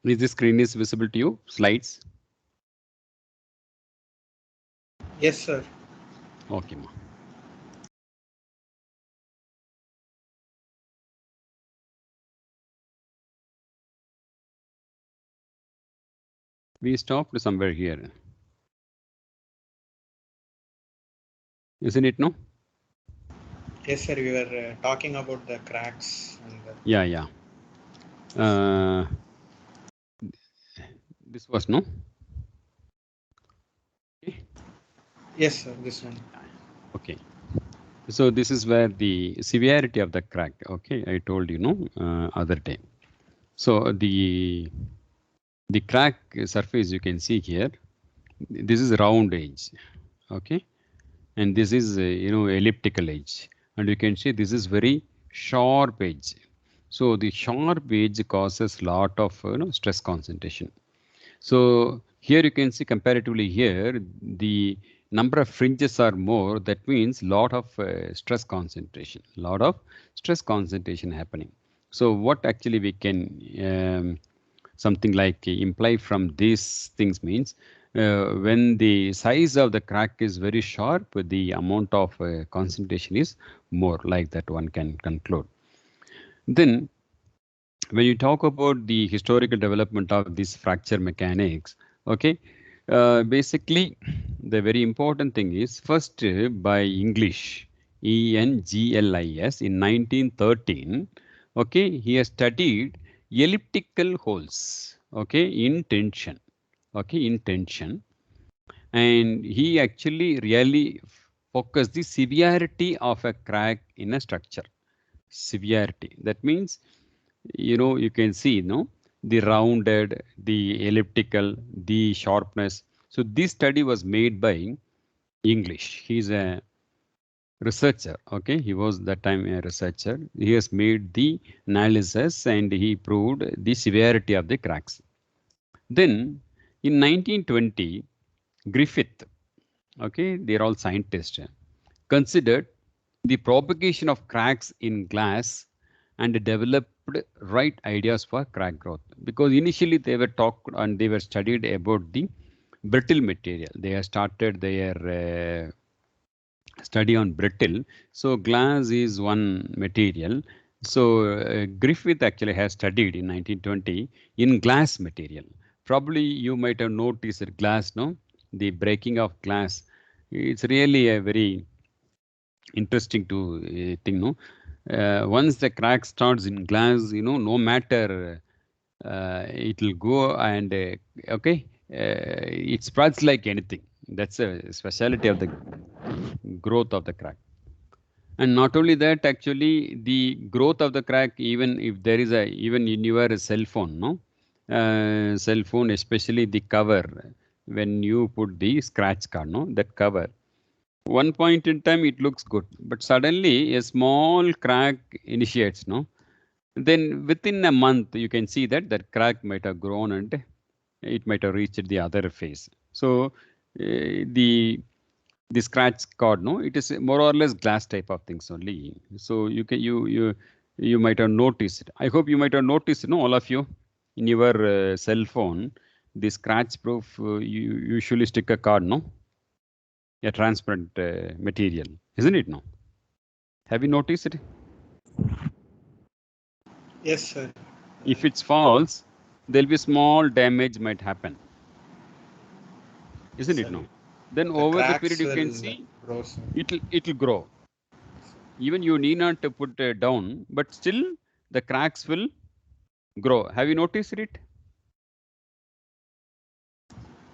Is the screen is visible to you? Slides? Yes, sir. Okay, ma. We stopped somewhere here. Isn't it, no? Yes, sir. We were talking about the cracks and the... Yeah. Uh, this was no? Okay. Yes, sir. This one. Okay. So this is where the severity of the crack, okay, I told you, no, other day. So the crack surface you can see here, this is round edge, okay, and this is elliptical edge, and you can see this is very sharp edge. So the sharp edge causes lot of stress concentration. So here you can see comparatively here the number of fringes are more. That means lot of lot of stress concentration happening. So what actually we can something like imply from these things means when the size of the crack is very sharp, the amount of concentration is more, like that one can conclude. Then when you talk about the historical development of this fracture mechanics, okay, basically the very important thing is first by English, Englis in 1913, okay, he has studied elliptical holes, okay, in tension, and he actually really focused the severity of a crack in a structure. Severity, that means you can see the rounded, the elliptical, the sharpness. So this study was made by English. He's a researcher, okay, he was that time a researcher. He has made the analysis and he proved the severity of the cracks. Then in 1920, Griffith, okay, they're all scientists, considered the propagation of cracks in glass and developed right ideas for crack growth, because initially they were talked and they were studied about the brittle material. They have started their study on brittle. So glass is one material. So Griffith actually has studied in 1920 in glass material. Probably you might have noticed that glass, no, the breaking of glass. It's really a very interesting to thing, no. Once the crack starts in glass, no matter it will go and okay, it spreads like anything. That's a speciality of the growth of the crack. And not only that, actually, the growth of the crack, even if there is a, even in your cell phone, no, cell phone, especially the cover, when you put the scratch card, no, that cover, one point in time it looks good, but suddenly a small crack initiates, no, then within a month you can see that that crack might have grown and it might have reached the other phase. So the scratch card, no, it is more or less glass type of things only. So you might have noticed, I hope you might have noticed, no, all of you, in your cell phone, the scratch proof, you usually stick a card, no, a transparent material, isn't it? No, have you noticed it? Yes, sir. If it's false, there'll be small damage might happen, isn't Sir, it? No, then the over the period cracks you can will see grow, sir. it'll grow. Even you need not to put down, but still the cracks will grow. Have you noticed it?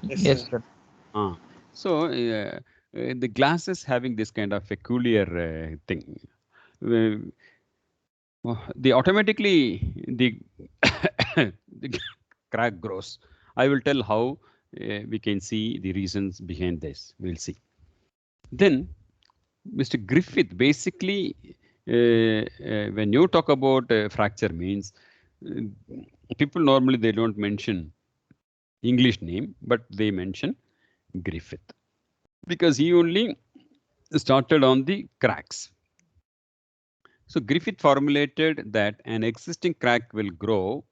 Yes, Yes, sir. sir. Ah. So the glasses having this kind of peculiar thing. The automatically the the crack grows. I will tell how we can see the reasons behind this. We'll see. Then Mr. Griffith, basically, when you talk about fracture means, uh, people normally they don't mention English name, but they mention Griffith because he only started on the cracks. So Griffith formulated that an existing crack will grow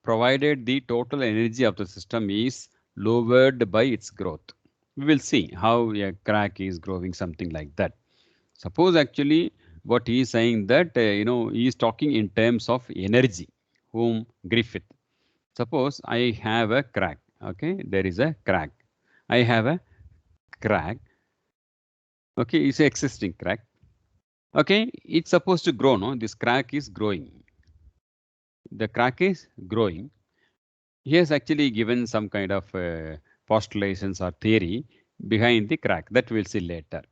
provided the total energy of the system is lowered by its growth. We will see how a crack is growing, something like that. Suppose actually what he is saying that, he is talking in terms of energy, whom Griffith. Suppose I have a crack, okay, there is a crack. I have a crack, okay, it's an existing crack. Okay, it's supposed to grow, no? This crack is growing. The crack is growing. He has actually given some kind of postulations or theory behind the crack that we'll see later.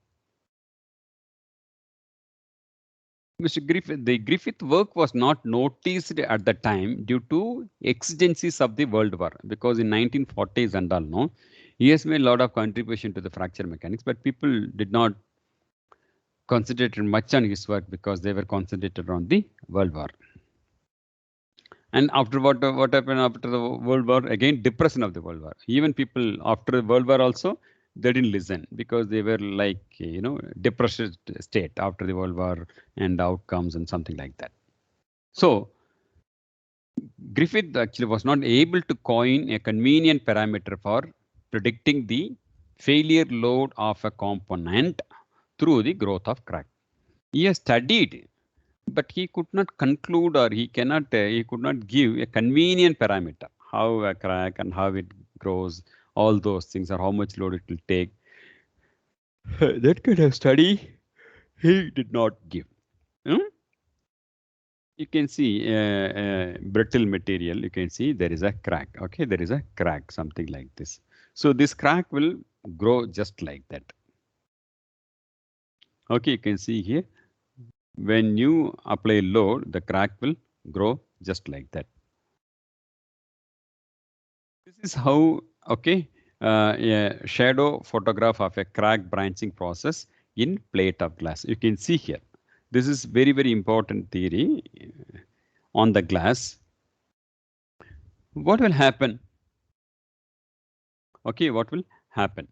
Mr. Griffith, the Griffith work was not noticed at the time due to exigencies of the World War, because in 1940s and all, no, he has made a lot of contribution to the fracture mechanics, but people did not concentrate much on his work because they were concentrated on the World War. And after what happened after the World War? Again, depression of the World War. Even people after the World War also, they didn't listen because they were like, depressed state after the World War and outcomes and something like that. So Griffith actually was not able to coin a convenient parameter for predicting the failure load of a component through the growth of crack. He has studied, but he could not conclude, or he could not give a convenient parameter, how a crack and how it grows, all those things, or how much load it will take. That kind of study he did not give. You can see brittle material, you can see there is a crack. Okay, there is a crack, something like this. So this crack will grow just like that. Okay, you can see here, when you apply load, the crack will grow just like that. This is how, okay, a shadow photograph of a crack branching process in plate of glass. You can see here. This is very, very important theory on the glass. What will happen? Okay, what will happen?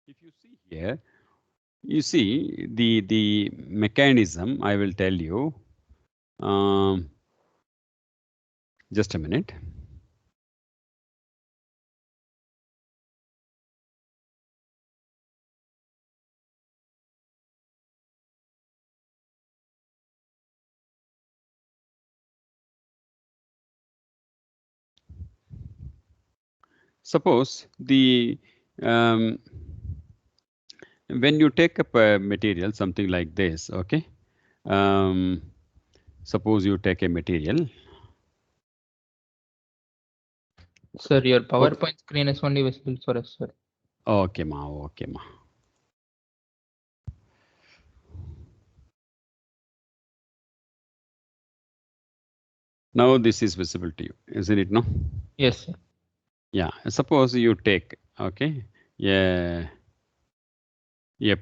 If you see here, you see the mechanism, I will tell you. Just a minute. Suppose when you take up a material, something like this, okay. Suppose you take a material. Sir, your PowerPoint screen is only visible for us, sir. Okay, ma. Okay, ma. Now this is visible to you, isn't it? No. Yes, sir. Yeah. Suppose you take, okay, a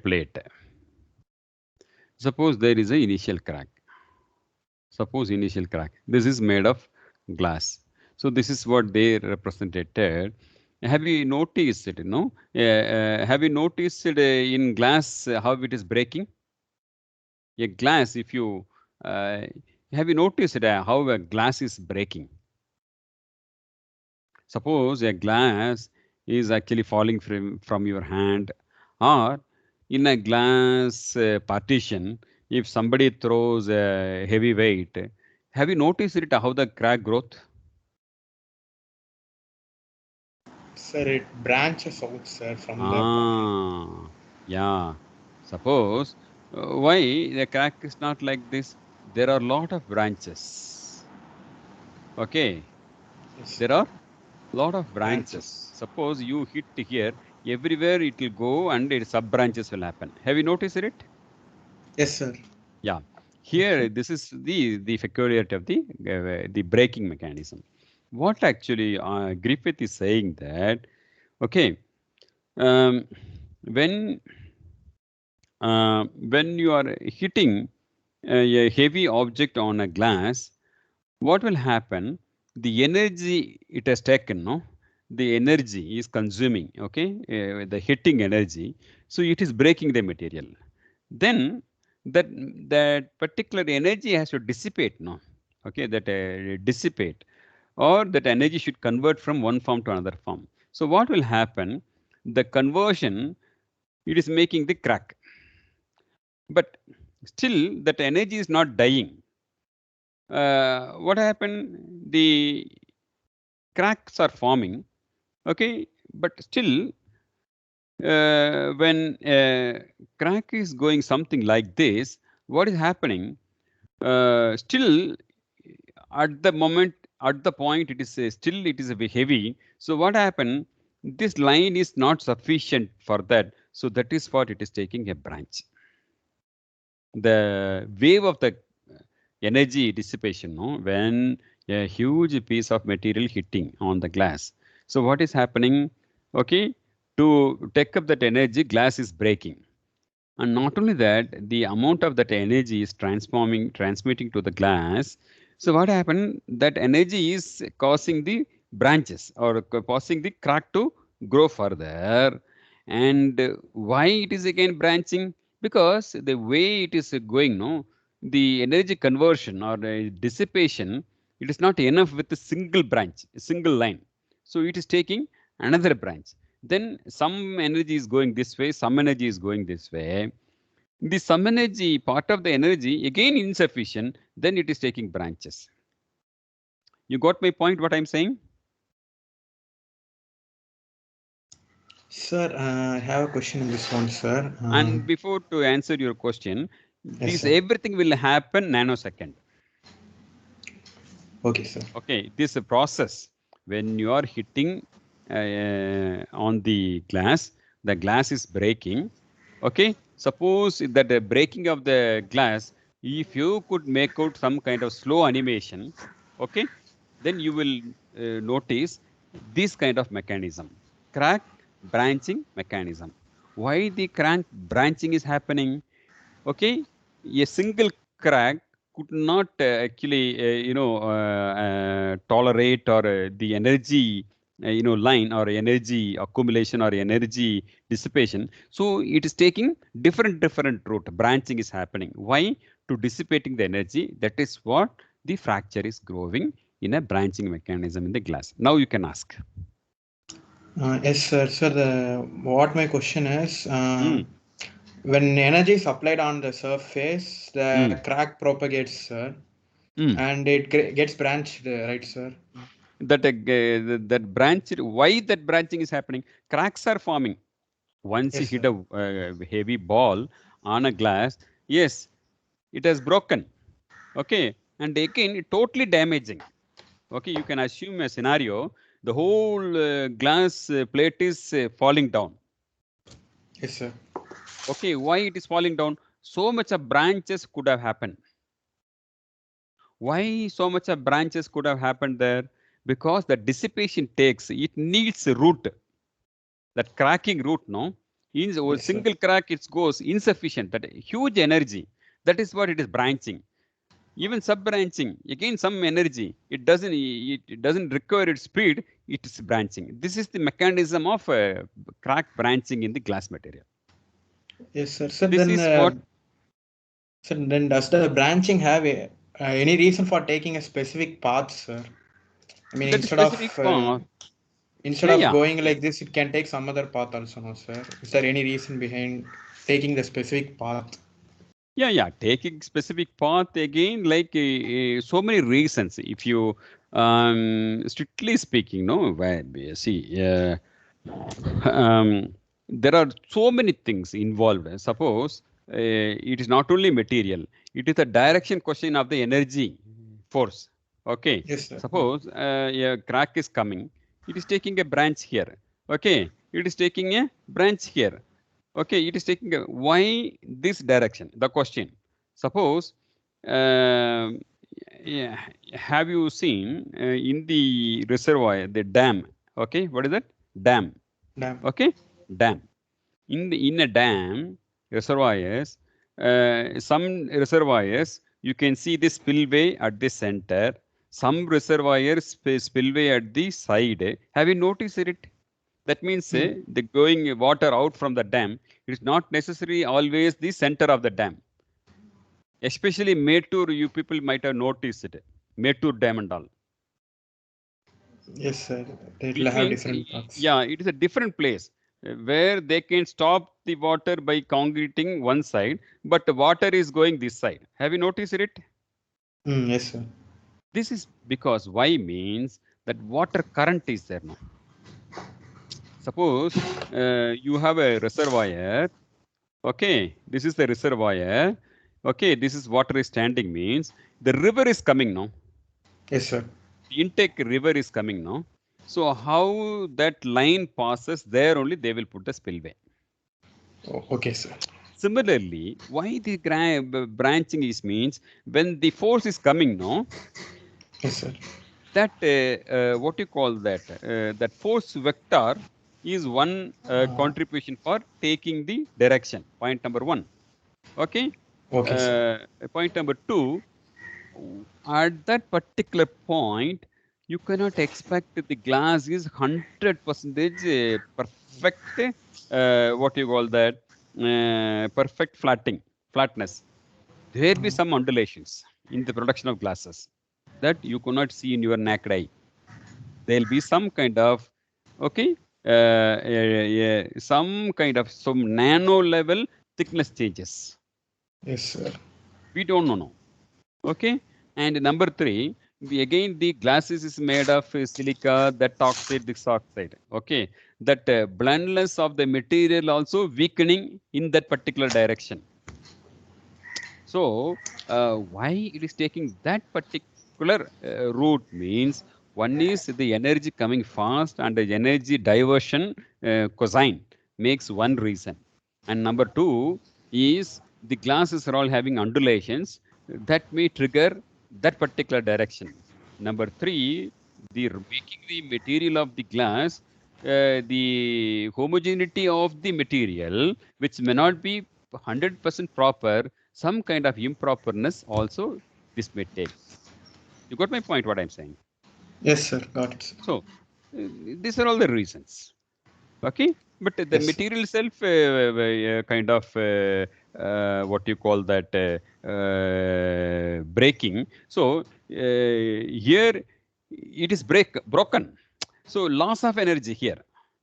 plate. Suppose there is an initial crack. Suppose initial crack. This is made of glass. So this is what they represented. Have you noticed it? No. Have you noticed it in glass how it is breaking? A glass, if you have you noticed it, how a glass is breaking? Suppose a glass is actually falling from your hand, or in a glass partition, if somebody throws a heavy weight, have you noticed it, how the crack growth? Sir, it branches out, sir, from the. Yeah. Suppose why the crack is not like this? There are a lot of branches. Okay. Yes. There are a lot of branches. Suppose you hit here, everywhere it will go and its sub branches will happen. Have you noticed it? Yes, sir. Yeah. Here, this is the peculiarity of the braking mechanism. What actually Griffith is saying that, okay, when you are hitting a heavy object on a glass, what will happen? The energy it has taken, no? The energy is consuming, okay, the hitting energy. So it is breaking the material. Then that particular energy has to dissipate, no? okay, that dissipate, or that energy should convert from one form to another form. So what will happen? The conversion, it is making the crack, but still that energy is not dying. What happened? The cracks are forming, okay, but still when crack is going something like this, what is happening? Still at the moment, at the point, it is still it is a bit heavy. So what happened? This line is not sufficient for that. So that is what it is taking a branch. The wave of the energy dissipation, no, when a huge piece of material hitting on the glass. So what is happening? Okay, to take up that energy, glass is breaking. And not only that, the amount of that energy is transmitting to the glass. So what happened? That energy is causing the branches or causing the crack to grow further. And why it is again branching? Because the way it is going, no, the energy conversion or dissipation, it is not enough with a single branch, a single line. So it is taking another branch. Then some energy is going this way, some energy is going this way. The some energy, part of the energy, again insufficient, then it is taking branches. You got my point, what I'm saying? Sir, I have a question in this one, sir. And before to answer your question, Yes, this sir. everything will happen nanosecond. Okay, sir. Okay, this process, when you are hitting on the glass is breaking. Okay, suppose that the breaking of the glass, if you could make out some kind of slow animation, okay, then you will notice this kind of mechanism, crack branching mechanism. Why the crack branching is happening? Okay, a single crack could not actually tolerate or the energy line or energy accumulation or energy dissipation. So it is taking different route, branching is happening. Why? To dissipating the energy. That is what the fracture is growing in a branching mechanism in the glass. Now you can ask. Yes, sir. Sir, what my question is, Mm. when energy is applied on the surface, the Mm. crack propagates, sir, Mm. and it gets branched, right, sir? That branch, why that branching is happening? Cracks are forming. Once you Yes, hit sir. a heavy ball on a glass, yes, it has broken. Okay, and again, it totally damaging. Okay, you can assume a scenario: the whole glass plate is falling down. Yes, sir. Okay, why it is falling down? So much of branches could have happened. Why so much of branches could have happened there? Because the dissipation takes, it needs a root. That cracking root, no? In a Yes, sir. single crack, it goes insufficient. That huge energy. That is what it is branching. Even sub-branching, again some energy. It doesn't require its speed. It is branching. This is the mechanism of crack branching in the glass material. Yes, sir. So This then, is what. does the branching have any reason for taking a specific path, sir? I mean, That is specific for. instead Yeah, of yeah. going like this, it can take some other path also, no, sir? Is there any reason behind taking the specific path? Yeah, yeah. Taking specific path again, like so many reasons. If you strictly speaking, no, see, there are so many things involved. Suppose it is not only material; it is a direction question of the energy force. Okay. Yes, sir. Suppose a crack is coming, it is taking a branch here. Okay, it is taking a branch here. Okay, it is taking a, why this direction? The question. Suppose, uh, yeah, have you seen in the reservoir the dam? Okay, what is that? Dam. Damn. Okay, dam. In a dam reservoirs, some reservoirs you can see the spillway at the center. Some reservoirs spillway at the side. Have you noticed it? That means Hmm. the going water out from the dam, it is not necessarily always the center of the dam. Especially Mettur, you people might have noticed it. Mettur Dam and all. Yes, sir. They It will have means, different paths. yeah, it is a different place where they can stop the water by concreting one side, but the water is going this side. Have you noticed it? Yes, sir. This is because why means that water current is there now. Suppose you have a reservoir. Okay, this is the reservoir. Okay, this is water is standing means the river is coming now. Yes, sir. The intake river is coming now. So how that line passes, there only they will put the spillway. Oh, okay, sir. Similarly, why the branching is means when the force is coming now, Yes, sir. that what you call that that force vector is one contribution for taking the direction. Point number one. Okay. Okay, sir. Point number two. At that particular point, you cannot expect that the glass is 100% perfect. What you call that? Perfect flatness. There be some undulations in the production of glasses that you cannot see in your naked eye. There'll be some kind of, okay, some kind of some nano level thickness changes. Yes, sir. We don't know. Okay. And number three, again the glasses is made of silica, that oxide, this oxide. Okay. That bluntness of the material also weakening in that particular direction. So why it is taking that particular route means one is the energy coming fast and the energy diversion cosine makes one reason. And number two is the glasses are all having undulations that may trigger that particular direction. Number three, the making the material of the glass, the homogeneity of the material, which may not be 100% proper, some kind of improperness also this may take. You got my point, what I'm saying? Yes, sir. Got it, sir. So these are all the reasons. Okay, but the Yes, sir. material itself kind of what you call that breaking. So here it is broken. So loss of energy here,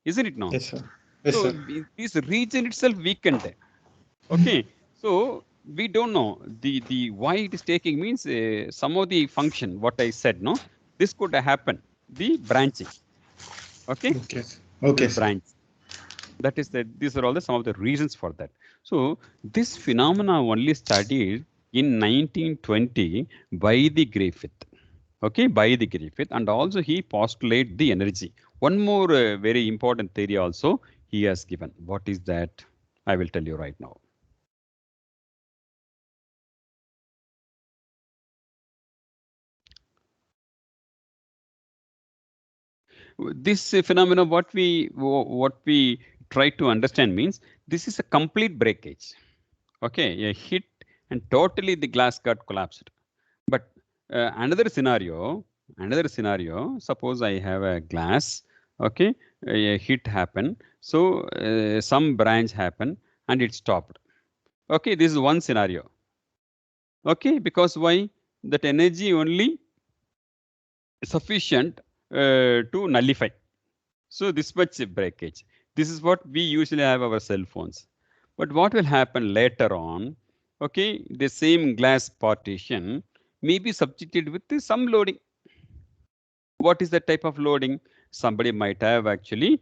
isn't it now? Yes, sir. Yes, So sir. this region itself weakened. Okay, so we don't know the why it is taking means some of the function what I said, no, this could happen, the branching. Okay, Okay, sir. Okay, the sir. branch. That is that these are all the some of the reasons for that. So this phenomena only studied in 1920 by the Griffith. Okay, by the Griffith, and also he postulated the energy. One more very important theory also he has given. What is that? I will tell you right now. This phenomenon, what we try to understand means this is a complete breakage. Okay, a hit and totally the glass got collapsed. But another scenario, suppose I have a glass, okay, a hit happen, so some branch happen and it stopped. Okay, this is one scenario. Okay, because why? That energy only sufficient to nullify. So this much breakage. This is what we usually have our cell phones. But what will happen later on? Okay, the same glass partition may be substituted with some loading. What is the type of loading? Somebody might have actually,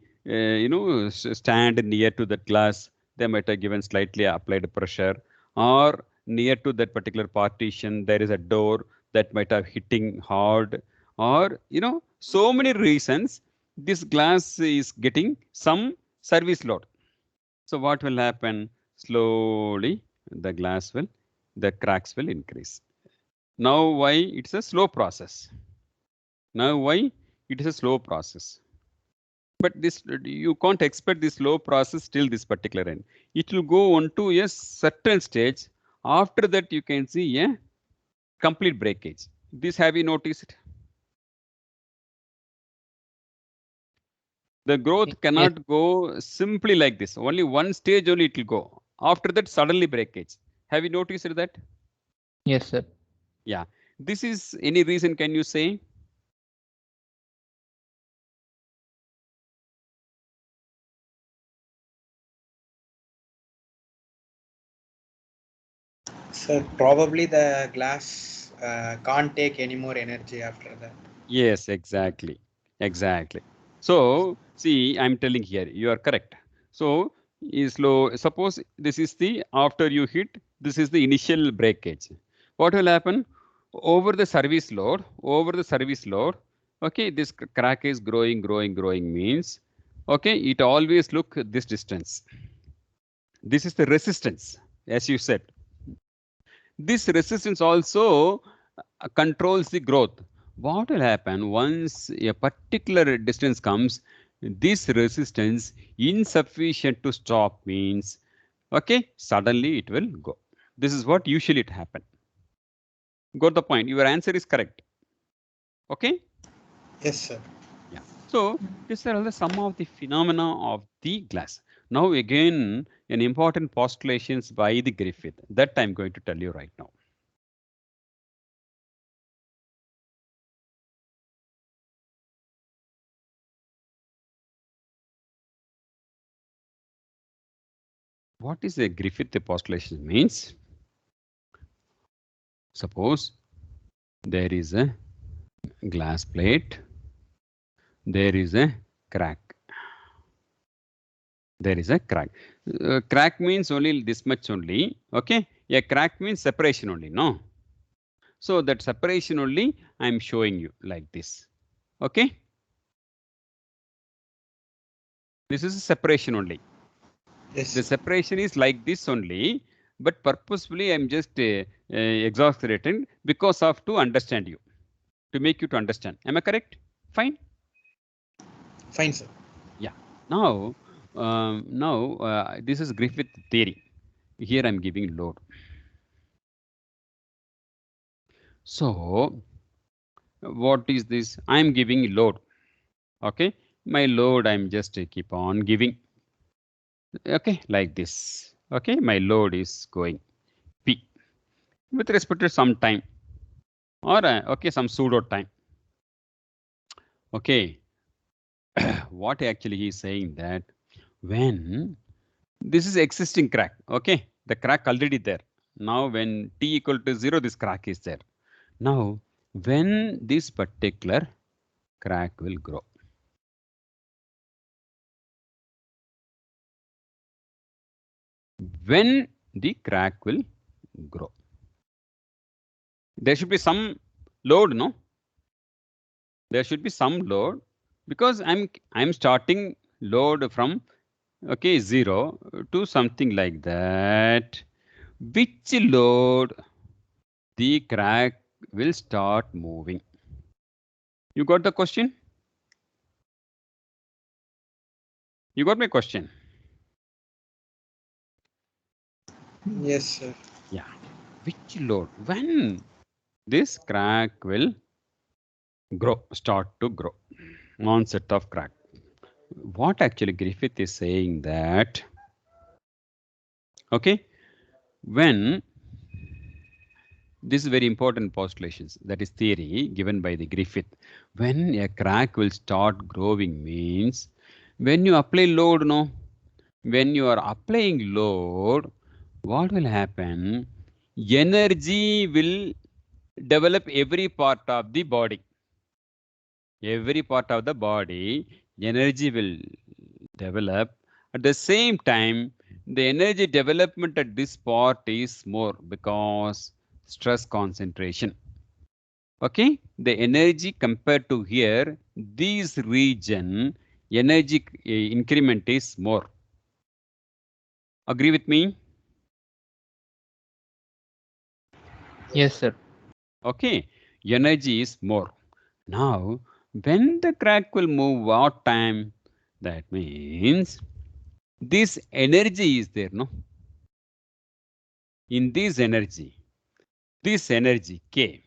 stand near to that glass. They might have given slightly applied pressure, or near to that particular partition there is a door that might have hitting hard, or so many reasons this glass is getting some service load. So what will happen? Slowly the cracks will increase. Now why it's a slow process? Now why it is a slow process? But this you can't expect this slow process till this particular end. It will go on to a certain stage. After that you can see a complete breakage. This have you noticed? The growth cannot go simply like this. Only one stage only it will go. After that, suddenly breakage. Have you noticed that? Yes, sir. Yeah. This is any reason, can you say? Sir, probably the glass can't take any more energy after that. Yes, exactly. Exactly. So, see, I'm telling here, you are correct. So, is low. Suppose this is the after you hit, this is the initial breakage. What will happen? Over the service load, okay, this crack is growing, growing, growing means, okay, it always look this distance. This is the resistance, as you said. This resistance also controls the growth. What will happen once a particular distance comes? This resistance insufficient to stop means, okay, suddenly it will go. This is what usually it happen. Got the point? Your answer is correct. Okay. Yes, sir. Yeah. So these are all the some of the phenomena of the glass. Now again, an important postulations by the Griffith that I'm going to tell you right now. What is a Griffith postulation means? Suppose there is a glass plate, there is a crack. There is a crack. Crack means only this much only. Okay. A crack means separation only. No. So that separation only I am showing you like this. Okay. This is a separation only. Yes. The separation is like this only, but purposefully I'm just exaggerating because of to understand you, to make you to understand. Am I correct? Fine. Fine, sir. Yeah. Now, this is Griffith theory. Here I'm giving load. So, what is this? I'm giving load. Okay. My load I'm just keep on giving. Okay, like this. Okay, my load is going P with respect to some time or okay, some pseudo time. Okay. What actually he is saying that when this is existing crack, okay, the crack already there. Now when t equal to 0, this crack is there. Now when this particular crack will grow, when the crack will grow, there should be some load, no? There should be some load because I'm starting load from okay 0 to something like that. Which load the crack will start moving? You got the question? You got my question? Yes, sir. Yeah. Which load? When this crack will grow, start to grow, onset of crack. What actually Griffith is saying that, okay, when this is very important postulations, that is theory given by the Griffith. When a crack will start growing means when you apply load, no? When you are applying load, what will happen? Energy will develop every part of the body. Every part of the body, energy will develop. At the same time, the energy development at this part is more because stress concentration. Okay, the energy compared to here, this region, energy increment is more. Agree with me? Yes, sir. Okay, energy is more. Now, when the crack will move what time? That means this energy is there, no? In this energy K,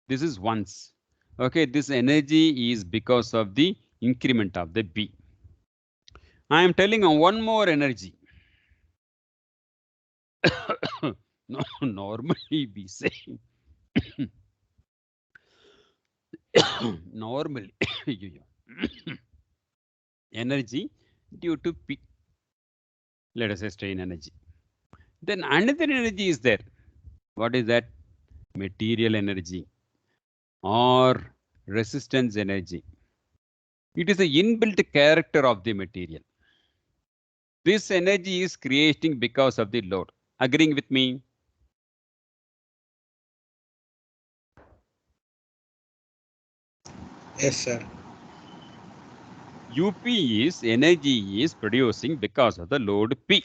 this is once. Okay, this energy is because of the increment of the B. I am telling on one more energy. No, normally we say normally energy due to P, let us say strain energy. Then another energy is there. What is that? Material energy or resistance energy. It is the inbuilt character of the material. This energy is creating because of the load. Agreeing with me? Yes, sir. UP is energy is producing because of the load P.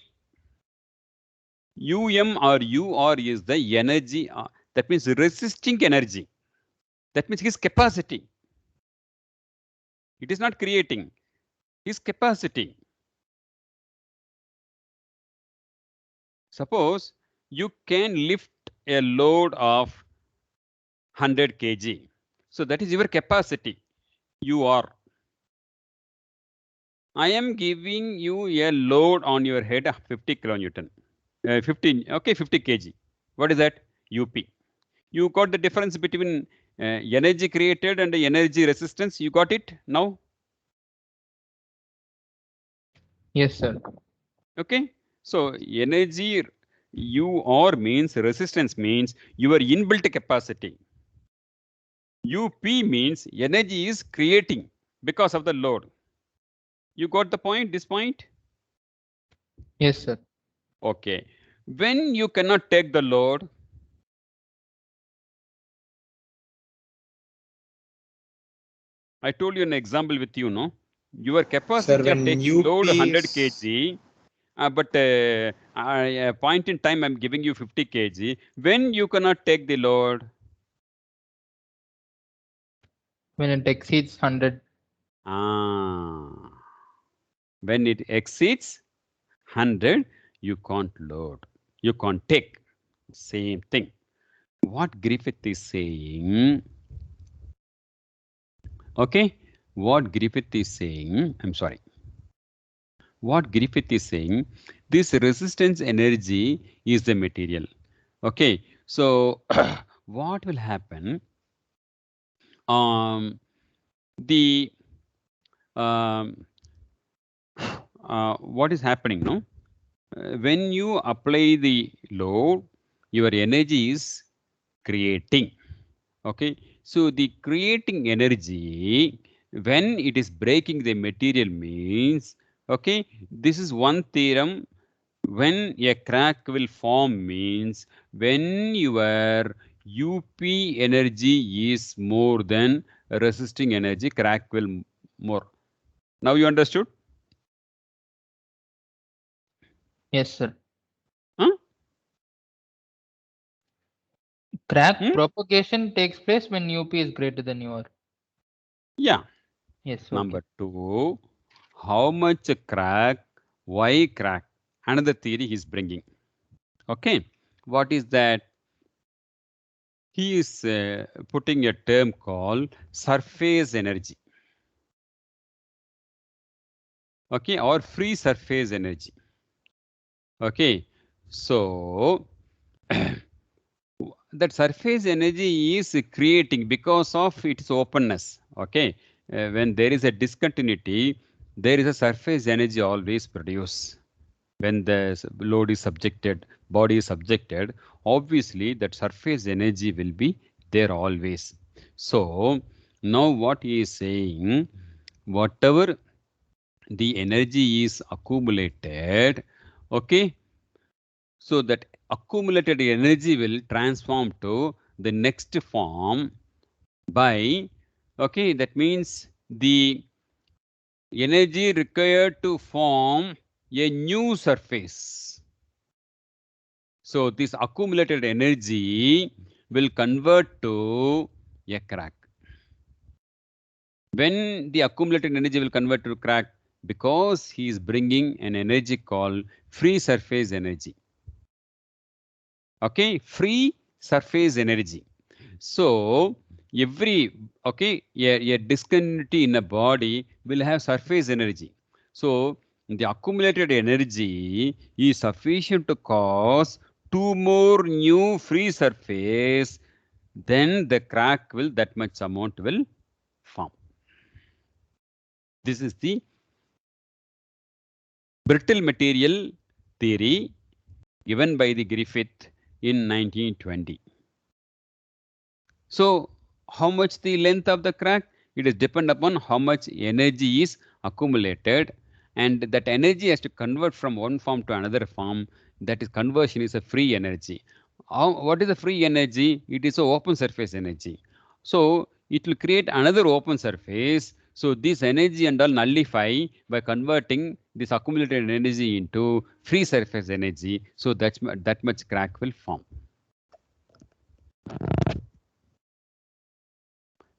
UM or UR is the energy, that means resisting energy. That means his capacity. It is not creating, his capacity. Suppose you can lift a load of 100 kg. So that is your capacity. You are. I am giving you a load on your head of 50 kilonewton. 50 kg. What is that? UP. You got the difference between energy created and energy resistance. You got it now? Yes, sir. Okay. So energy UR means resistance means your inbuilt capacity. UP means energy is creating because of the load. You got the point, this point? Yes, sir. Okay. When you cannot take the load, I told you an example with you, no? Your capacity Sir, of when taking load UP 100 is kg, but a point in time I'm giving you 50 kg. When you cannot take the load? When it exceeds 100. When it exceeds 100, you can't load. You can't take. Same thing. What Griffith is saying, okay? What Griffith is saying, I'm sorry. What Griffith is saying, this resistance energy is the material. Okay, so what will happen? The what is happening? No, when you apply the load, your energy is creating. Okay, so the creating energy when it is breaking the material means, okay, this is one theorem. When a crack will form means when your UP energy is more than resisting energy, crack will more. Now you understood? Yes, sir. Huh? Crack propagation takes place when UP is greater than UR. Yeah. Yes. Okay. Number 2, how much crack, why crack? Another theory he's bringing. Okay, what is that? He is putting a term called surface energy. Okay, or free surface energy. Okay, so that surface energy is creating because of its openness. Okay, when there is a discontinuity, there is a surface energy always produced. When the load is subjected, body is subjected, obviously that surface energy will be there always. So now what he is saying, whatever the energy is accumulated, okay, so that accumulated energy will transform to the next form by, okay, that means the energy required to form a new surface. So this accumulated energy will convert to a crack. When the accumulated energy will convert to crack, because he is bringing an energy called free surface energy. Okay, free surface energy. So every, okay, a discontinuity in a body will have surface energy. So the accumulated energy is sufficient to cause 2 more new free surface, then the crack will, that much amount will This is the brittle material theory given by the Griffith in 1920. So how much the length of the crack? It is depend upon how much energy is accumulated, and that energy has to convert from one form to another form. That is, conversion is a free energy. What is the free energy? It is a open surface energy. So it will create another open surface. So this energy and all nullify by converting this accumulated energy into free surface energy. So that much crack will form.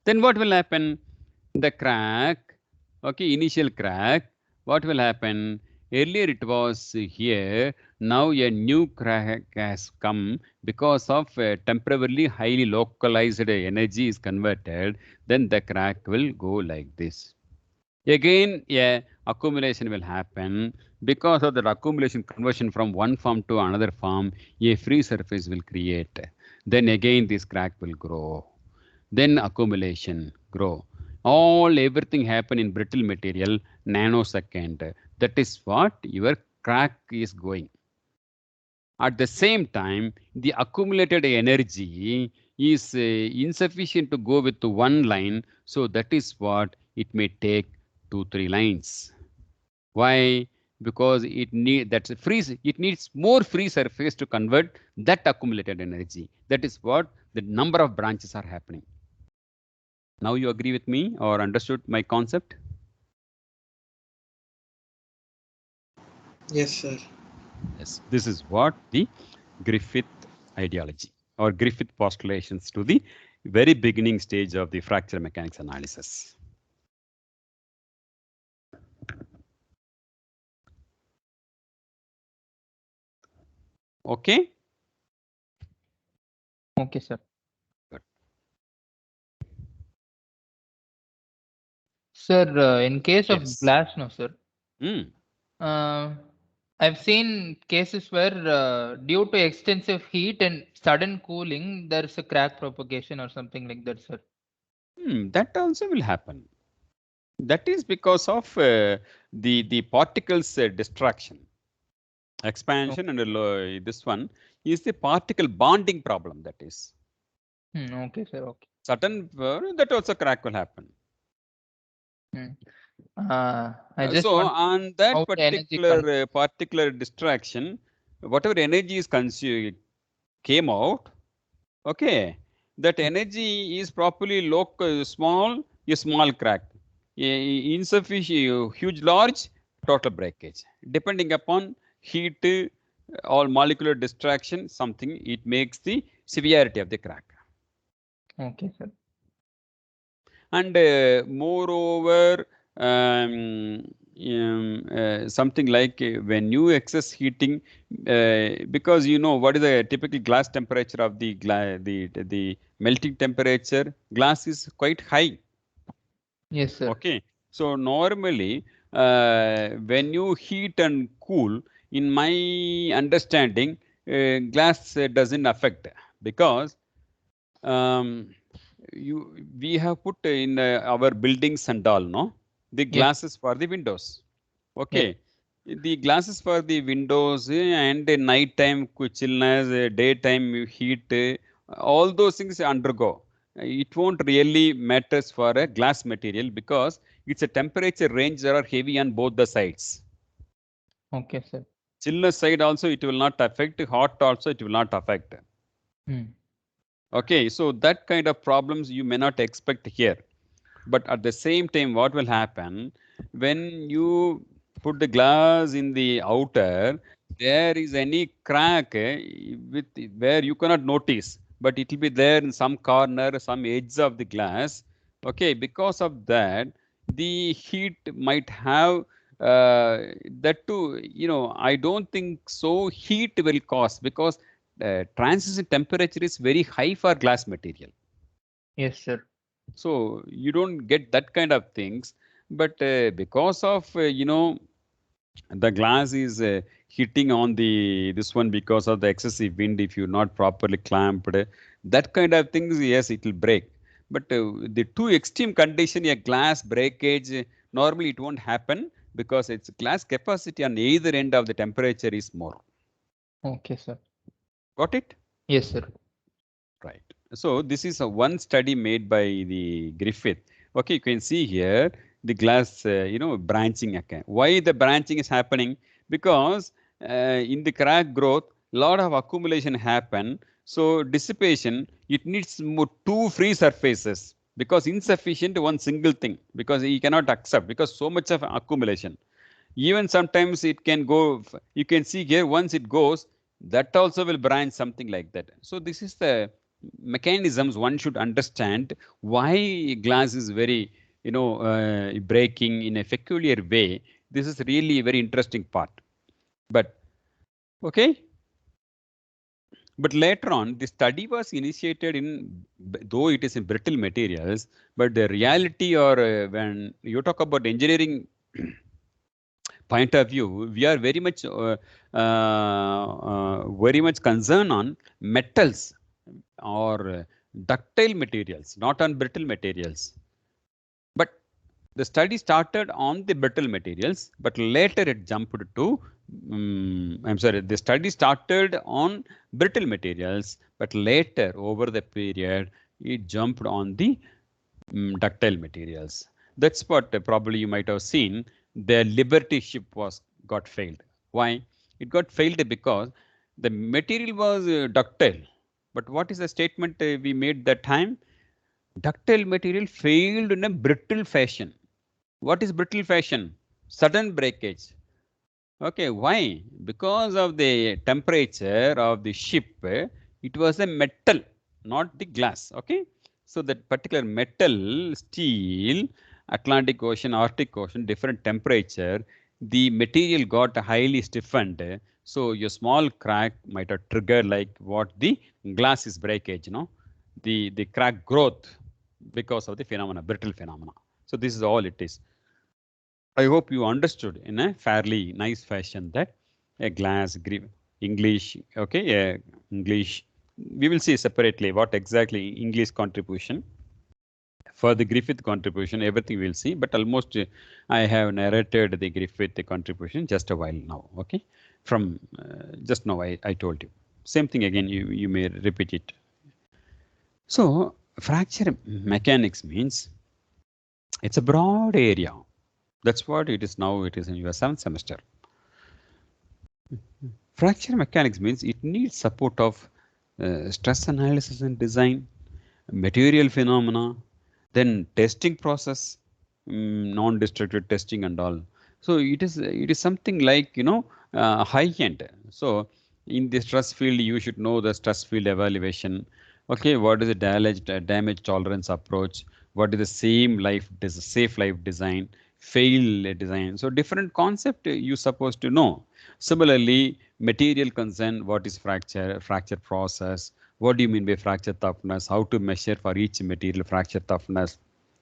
Then what will happen? The crack, okay, initial crack, what will happen? Earlier it was here, now a new crack has come because of temporarily highly localized energy is converted, then the crack will go like this. Again, accumulation will happen. Because of that accumulation conversion from one form to another form, a free surface will create. Then again this crack will grow. Then accumulation grow. Everything happen in brittle material nanosecond. That is what your crack is going. At the same time, the accumulated energy is insufficient to go with one line. So that is what it may take 2-3 lines. Why? Because it needs more free surface to convert that accumulated energy. That is what the number of branches are happening. Now you agree with me or understood my concept? Yes, sir. Yes, this is what the Griffith ideology or Griffith postulations to the very beginning stage of the fracture mechanics analysis. Okay? Okay, sir. Good. Sir, in case of Yes. glass, no, sir. Hmm. I've seen cases where due to extensive heat and sudden cooling, there's a crack propagation or something like that, sir. That also will happen. That is because of the particles distraction. Expansion and this one is the particle bonding problem, that is. Okay, sir. Okay. Sudden, that also crack will happen. I just So want on that how the energy particular distraction, whatever energy is consumed came out, okay, that energy is properly small, a small crack, insufficient, huge, large, total breakage. Depending upon heat or molecular distraction, something, it makes the severity of the crack. Okay, sir. And moreover, something like when you excess heating, because you know what is the typical glass temperature of the melting temperature, glass is quite high. Yes, sir. Okay, so normally when you heat and cool, in my understanding, glass doesn't affect, because we have put in our buildings and all, no, the glasses for the windows. Okay, the glasses for the windows and the nighttime chillness, daytime heat, all those things undergo. It won't really matters for a glass material because it's a temperature range that are heavy on both the sides. Okay, sir. Chillness side also it will not affect, hot also it will not affect. Okay, so that kind of problems you may not expect here. But at the same time, what will happen when you put the glass in the outer, there is any crack with where you cannot notice, but it will be there in some corner, some edge of the glass. Okay, because of that, the heat might have that too. You know, I don't think so. Heat will cause, because transition temperature is very high for glass material. Yes, sir. So you don't get that kind of things, but because of the glass is hitting on this one because of the excessive wind, if you're not properly clamped, that kind of things, yes, it will break. But the two extreme condition, a glass breakage Normally it won't happen because its glass capacity on either end of the temperature is more. Okay, sir. Got it? Yes, sir. Right. So this is a one study made by the Griffith. Okay, you can see here the glass, branching. Okay. Why the branching is happening? Because in the crack growth, lot of accumulation happen. So dissipation, it needs more two free surfaces because insufficient one single thing because he cannot accept because so much of accumulation. Even sometimes it can go, you can see here once it goes, that also will branch something like that. So this is the mechanisms one should understand why glass is very, breaking in a peculiar way. This is really a very interesting part. But okay. But later on, the study was initiated in, though it is in brittle materials, but the reality or when you talk about engineering point of view, we are very much concerned on metals or ductile materials, not on brittle materials. But the study started on the brittle materials, but later it jumped to, the study started on brittle materials, but later over the period, it jumped on the ductile materials. That's what probably you might have seen. The Liberty ship got failed. Why? It got failed because the material was ductile. But what is the statement we made that time? Ductile material failed in a brittle fashion. What is brittle fashion? Sudden breakage. Okay, why? Because of the temperature of the ship, it was a metal, not the glass. Okay, so that particular metal, steel, Atlantic Ocean, Arctic Ocean, different temperature, the material got highly stiffened. So your small crack might have triggered like what the glass is breakage, the crack growth because of the phenomena, brittle phenomena. So this is all it is. I hope you understood in a fairly nice fashion that a glass, English, okay, English. We will see separately what exactly English contribution. For the Griffith contribution, everything we'll see, but almost I have narrated the Griffith contribution just a while now, okay? From just now I told you. Same thing again, you may repeat it. So fracture mechanics means it's a broad area. That's what it is now. It is in your 7th semester. Fracture mechanics means it needs support of stress analysis and design, material phenomena, then testing process, non-destructive testing and all. So it is something like high end. So in the stress field, you should know the stress field evaluation. Okay, what is the damage tolerance approach? What is the safe life design? Fail design. So different concept you're supposed to know. Similarly, material concern, what is fracture process, what do you mean by fracture toughness, how to measure for each material fracture toughness.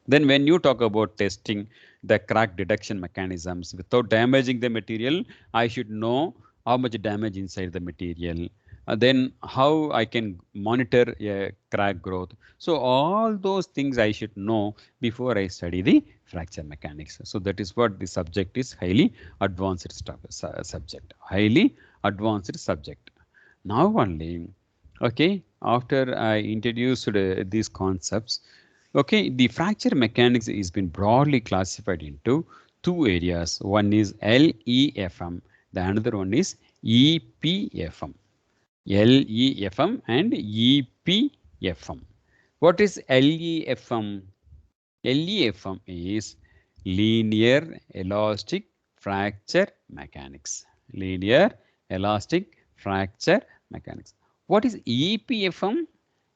Then when you talk about testing the crack detection mechanisms, without damaging the material, I should know how much damage inside the material. Then how I can monitor a crack growth. So all those things I should know before I study the fracture mechanics. So that is what the subject is, highly advanced subject, highly advanced subject. Now only, okay, after I introduced these concepts, okay, the fracture mechanics has been broadly classified into two areas. One is LEFM, the another one is EPFM. LEFM and EPFM. What is LEFM? LEFM is linear elastic fracture mechanics. Linear elastic fracture mechanics. What is EPFM?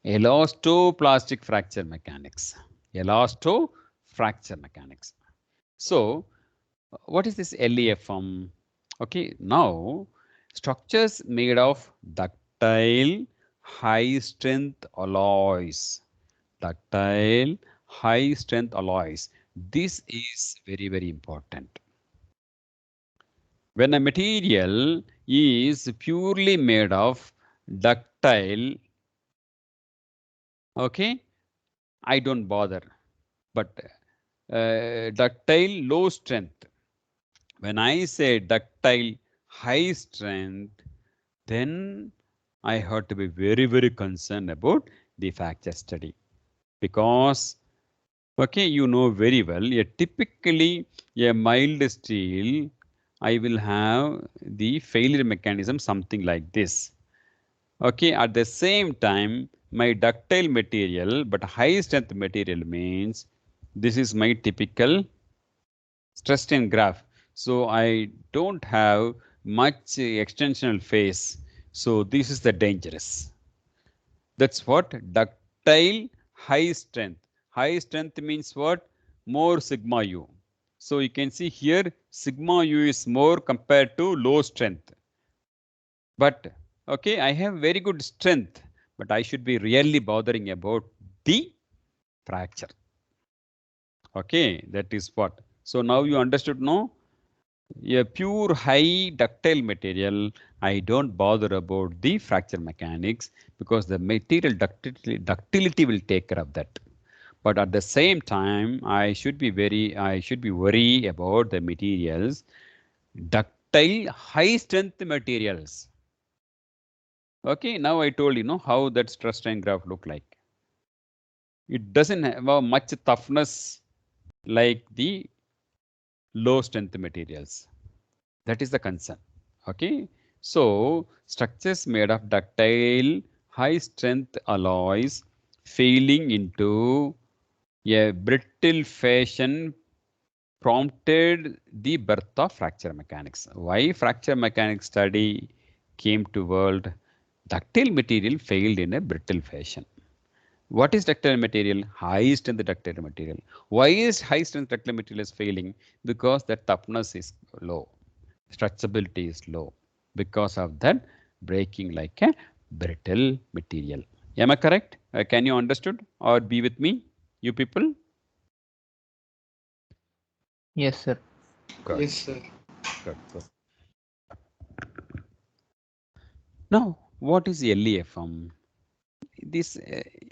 Elastoplastic fracture mechanics. Elastofracture mechanics. So, what is this LEFM? Okay, now structures made of ductile high strength alloys. Ductile high strength alloys. This is very, very important. When a material is purely made of ductile, okay, I don't bother. But ductile low strength. When I say ductile high strength, then I have to be very, very concerned about the fracture study, because okay, you know very well, typically a mild steel, I will have the failure mechanism something like this. Okay, at the same time, my ductile material, but high strength material means this is my typical stress strain graph. So I don't have much extensional phase. So this is the dangerous. That's what ductile high strength. High strength means what? More sigma u. So you can see here sigma u is more compared to low strength. But okay, I have very good strength, but I should be really bothering about the fracture. Okay, that is what. So now you understood, no? A pure high ductile material, I don't bother about the fracture mechanics because the material ductility will take care of that. But at the same time, I should be worried about the materials, ductile high strength materials. Okay, now I told you know how that stress strain graph look like. It doesn't have much toughness like the low strength materials. That is the concern. Okay, so structures made of ductile high strength alloys failing into a brittle fashion prompted the birth of fracture mechanics. Why fracture mechanics study came to world? Ductile material failed in a brittle fashion. What is ductile material? High strength ductile material. Why is high strength ductile material is failing? Because the toughness is low, stretchability is low. Because of that, breaking like a brittle material. Am I correct? Can you understood or be with me, you people? Yes, sir. Good. Yes, sir. Good. Good. Now, what is LEFM? This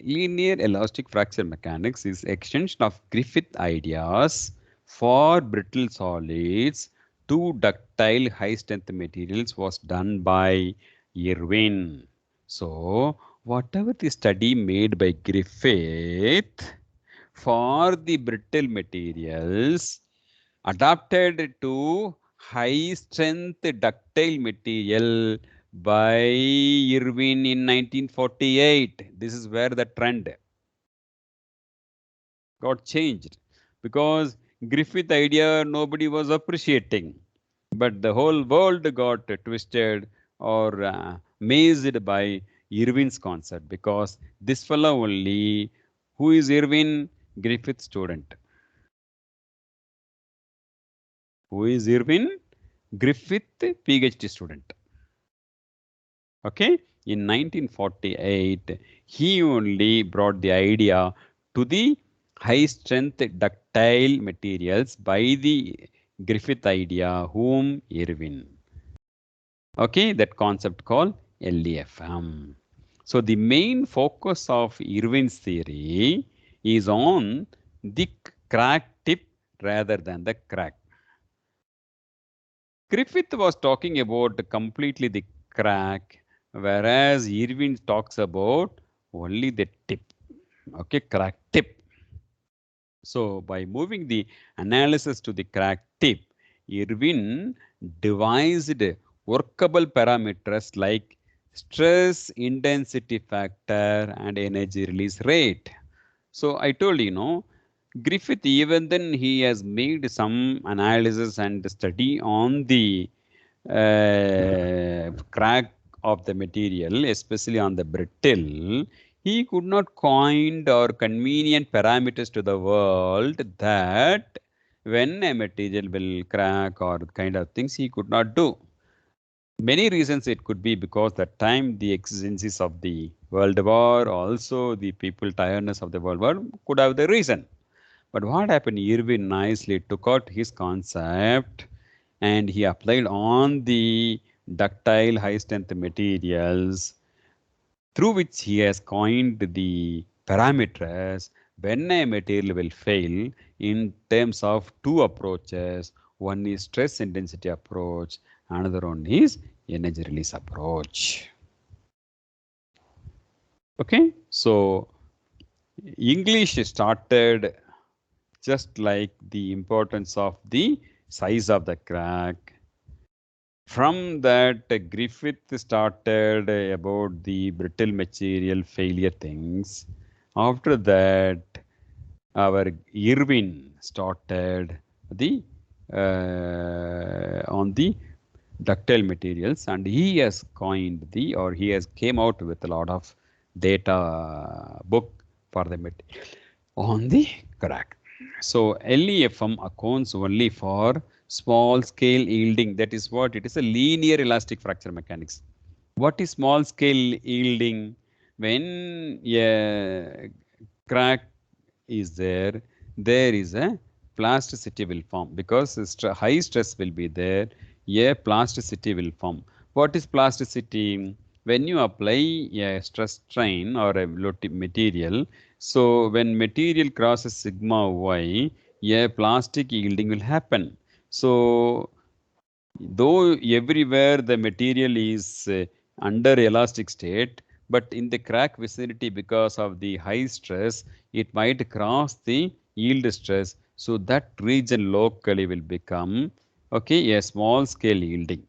linear elastic fracture mechanics is extension of Griffith ideas for brittle solids to ductile high strength materials was done by Irwin. So whatever the study made by Griffith for the brittle materials adapted to high strength ductile material by Irwin in 1948. This is where the trend got changed, because Griffith idea nobody was appreciating, but the whole world got twisted or mazed by Irwin's concept, because this fellow only, who is Irwin? Griffith student. Who is Irwin? Griffith PhD student. Okay, in 1948, he only brought the idea to the high strength ductile materials by the Griffith idea, whom Irwin. Okay, that concept called LEFM. So the main focus of Irwin's theory is on the crack tip rather than the crack. Griffith was talking about completely the crack, whereas Irwin talks about only the tip. Okay, crack tip. So by moving the analysis to the crack tip, Irwin devised workable parameters like stress intensity factor and energy release rate. So I told you, Griffith, even then he has made some analysis and study on the crack of the material, especially on the brittle. He could not coin or convenient parameters to the world that when a material will crack or kind of things he could not do. Many reasons it could be because that time the exigencies of the World War, also the people tiredness of the World War could have the reason. But what happened, Irwin nicely took out his concept and he applied on the ductile high strength materials, through which he has coined the parameters. When a material will fail, in terms of two approaches. One is stress intensity approach, another one is energy release approach. Okay, so English started just like the importance of the size of the crack. From that, Griffith started about the brittle material failure things. After that, our Irwin started the on the ductile materials, and he has coined the, or he has came out with a lot of data book for the material on the crack. So LEFM accounts only for small scale yielding. That is what it is, a linear elastic fracture mechanics. What is small scale yielding? When a crack is there, there is a plasticity will form because high stress will be there. A plasticity will form. What is plasticity? When you apply a stress strain or a material, so when material crosses sigma y, a plastic yielding will happen. So though everywhere the material is under elastic state, but in the crack vicinity, because of the high stress, it might cross the yield stress. So that region locally will become, okay, a small scale yielding.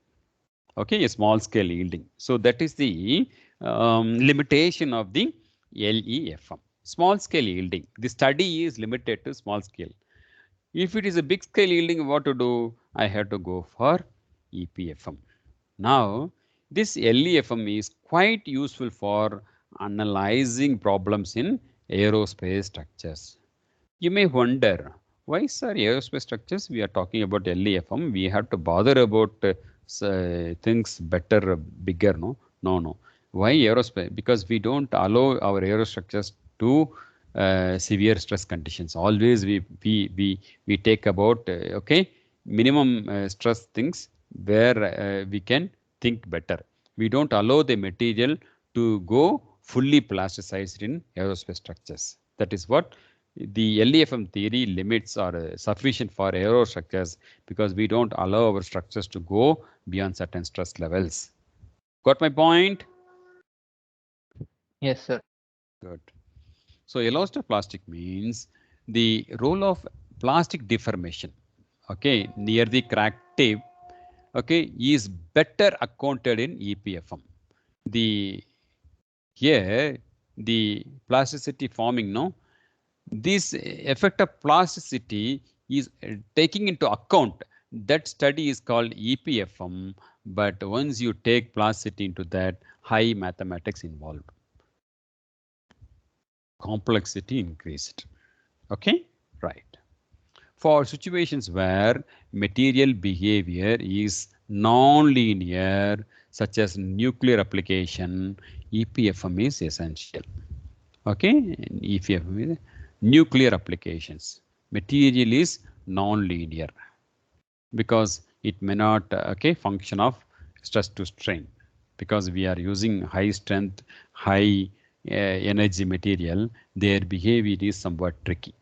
Okay, a small scale yielding. So that is the limitation of the LEFM. Small scale yielding. The study is limited to small scale. If it is a big scale yielding, what to do? I have to go for EPFM. Now, this LEFM is quite useful for analyzing problems in aerospace structures. You may wonder, why, sir, aerospace structures? We are talking about LEFM. We have to bother about things better, bigger, no? No. Why aerospace? Because we don't allow our aerostructures to severe stress conditions. Always we take about okay, minimum stress things where we can think better. We don't allow the material to go fully plasticized in aerospace structures. That is what the LEFM theory limits are sufficient for aerostructures, because we don't allow our structures to go beyond certain stress levels. Got my point? Yes, sir. Good. So elastoplastic means the role of plastic deformation, okay, near the crack tip, okay, is better accounted in EPFM. Here the plasticity forming, no, this effect of plasticity is taking into account. That study is called EPFM, but once you take plasticity into that, high mathematics involved. Complexity increased. Okay, right. For situations where material behavior is non-linear, such as nuclear application, EPFM is essential. Okay, EPFM is nuclear applications. Material is non-linear because it may not okay, function of stress to strain, because we are using high strength, high energy material. Their behavior is somewhat tricky.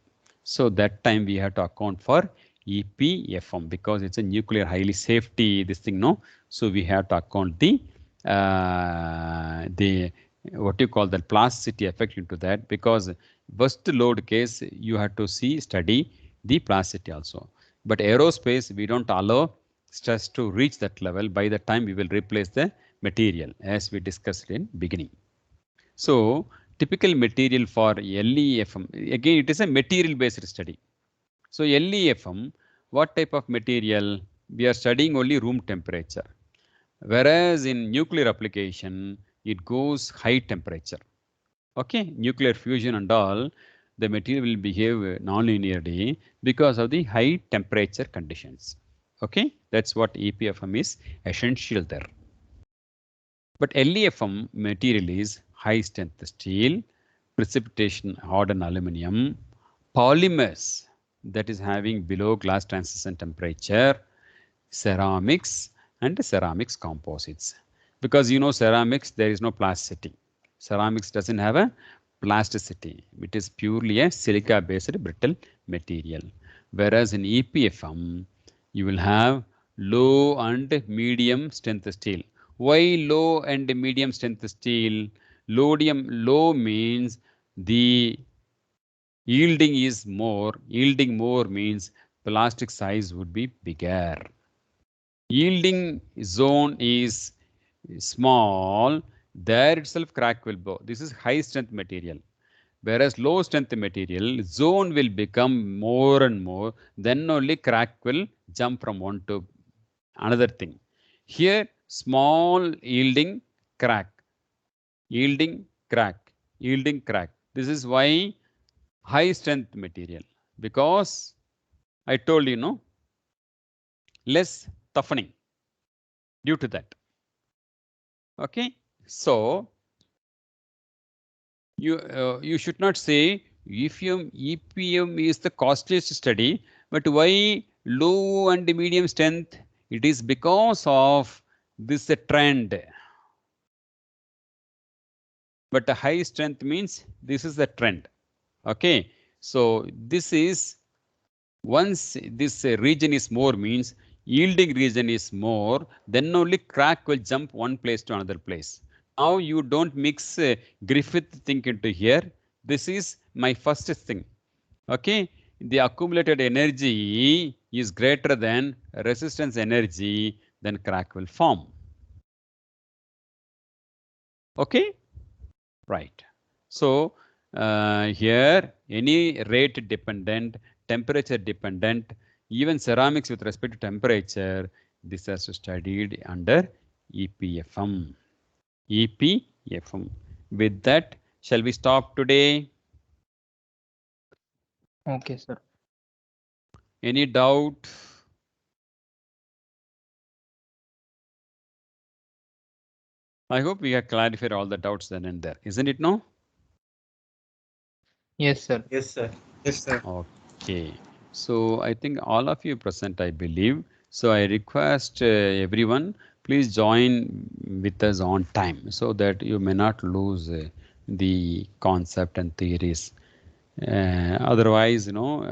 So that time we have to account for EPFM because it's a nuclear highly safety this thing, no. So we have to account the what you call the plasticity effect into that, because burst load case you have to study the plasticity also. But aerospace, we don't allow stress to reach that level. By the time we will replace the material, as we discussed in beginning. So typical material for LEFM, again it is a material based study. So LEFM, what type of material? We are studying only room temperature. Whereas in nuclear application, it goes high temperature. Okay, nuclear fusion and all, the material will behave non-linearly because of the high temperature conditions. Okay, that's what EPFM is essential there. But LEFM material is high strength steel, precipitation hardened aluminum, polymers that is having below glass transition temperature, ceramics and ceramics composites. Because you know ceramics, there is no plasticity. Ceramics doesn't have a plasticity. It is purely a silica-based brittle material. Whereas in EPFM, you will have low and medium strength steel. Why low and medium strength steel? Low means the yielding more means plastic size would be bigger. Yielding zone is small, there itself crack will go. This is high strength material. Whereas low strength material, zone will become more and more, then only crack will jump from one to another thing. Here, small yielding crack, yielding crack, yielding crack. This is why high strength material, because I told you, no, less toughening due to that. Okay, so you should not say EPM is the costliest study, but why low and medium strength? It is because of this trend. But the high strength means this is the trend. Okay, so this is once this region is more means yielding region is more, then only crack will jump one place to another place. Now you don't mix Griffith thing into here. This is my first thing. Okay, the accumulated energy is greater than resistance energy, then crack will form. Okay, right. So here any rate dependent, temperature dependent, even ceramics with respect to temperature, this has studied under EPFM. EPFM. With that, shall we stop today? Okay, sir. Any doubt? I hope we have clarified all the doubts then and there, isn't it? No? Yes, sir. Yes, sir. Yes, sir. Okay. So I think all of you present, I believe. So I request everyone, please join with us on time so that you may not lose the concept and theories. Otherwise, you know,